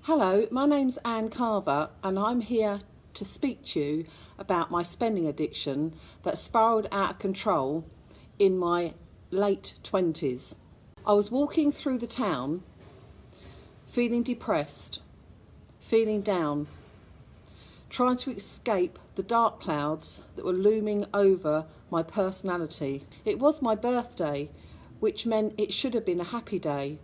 Hello, my name's Ann Carver and I'm here to speak to you about my spending addiction that spiralled out of control in my late 20s. I was walking through the town feeling depressed, feeling down, trying to escape the dark clouds that were looming over my personality. It was my birthday, which meant it should have been a happy day,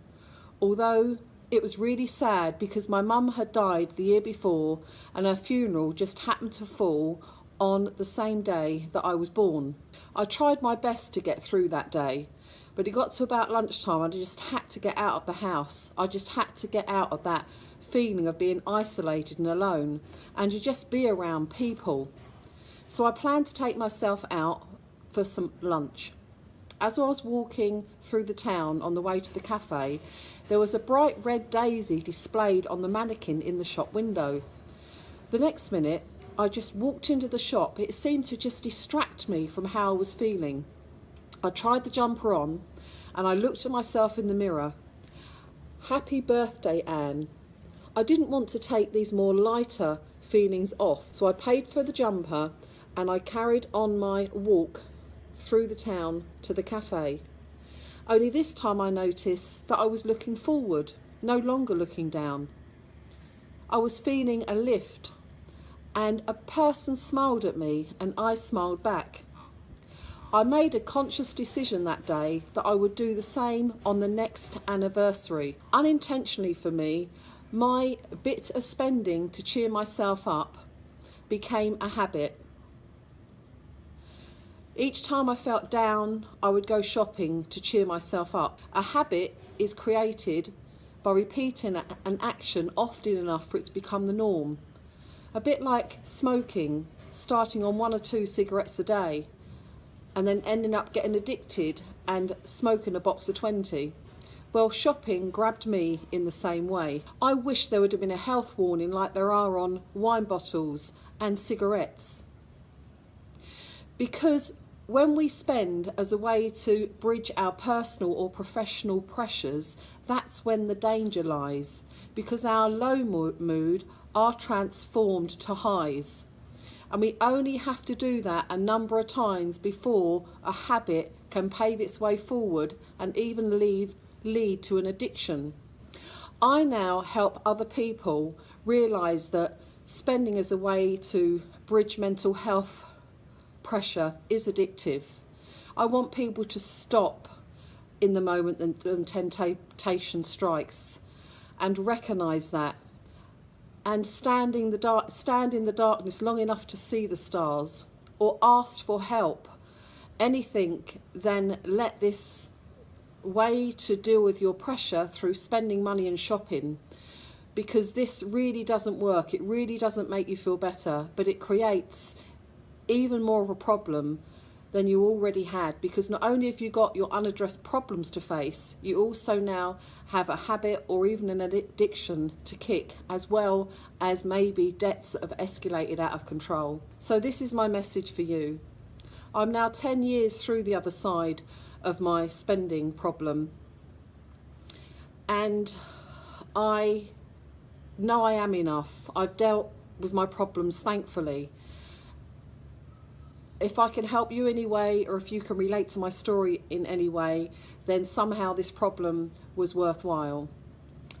although it was really sad because my mum had died the year before and her funeral just happened to fall on the same day that I was born. I tried my best to get through that day, but it got to about lunchtime and I just had to get out of the house. I just had to get out of that feeling of being isolated and alone and to just be around people. So I planned to take myself out for some lunch. As I was walking through the town on the way to the cafe, there was a bright red daisy displayed on the mannequin in the shop window. The next minute, I just walked into the shop. It seemed to just distract me from how I was feeling. I tried the jumper on and I looked at myself in the mirror. Happy birthday, Anne. I didn't want to take these more lighter feelings off, so I paid for the jumper and I carried on my walk through the town to the cafe. Only this time I noticed that I was looking forward, no longer looking down. I was feeling a lift and a person smiled at me and I smiled back. I made a conscious decision that day that I would do the same on the next anniversary. Unintentionally for me, my bit of spending to cheer myself up became a habit. Each time I felt down, I would go shopping to cheer myself up. A habit is created by repeating an action often enough for it to become the norm. A bit like smoking, starting on 1 or 2 cigarettes a day and then ending up getting addicted and smoking a box of 20. Well, shopping grabbed me in the same way. I wish there would have been a health warning like there are on wine bottles and cigarettes. Because when we spend as a way to bridge our personal or professional pressures, that's when the danger lies, because our low mood are transformed to highs. And we only have to do that a number of times before a habit can pave its way forward and even lead to an addiction. I now help other people realise that spending as a way to bridge mental health pressure is addictive. I want people to stop in the moment that temptation strikes and recognise that and stand in the darkness long enough to see the stars or ask for help. Anything, then let this way to deal with your pressure through spending money and shopping, because this really doesn't work. It really doesn't make you feel better, but it creates even more of a problem than you already had, because not only have you got your unaddressed problems to face, you also now have a habit or even an addiction to kick, as well as maybe debts that have escalated out of control. So this is my message for you. I'm now 10 years through the other side of my spending problem, and I know I am enough. I've dealt with my problems, thankfully. If I can help you any way, or if you can relate to my story in any way, then somehow this problem was worthwhile.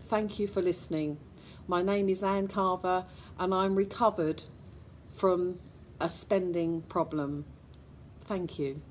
Thank you for listening. My name is Ann Carver and I'm recovered from a spending problem. Thank you.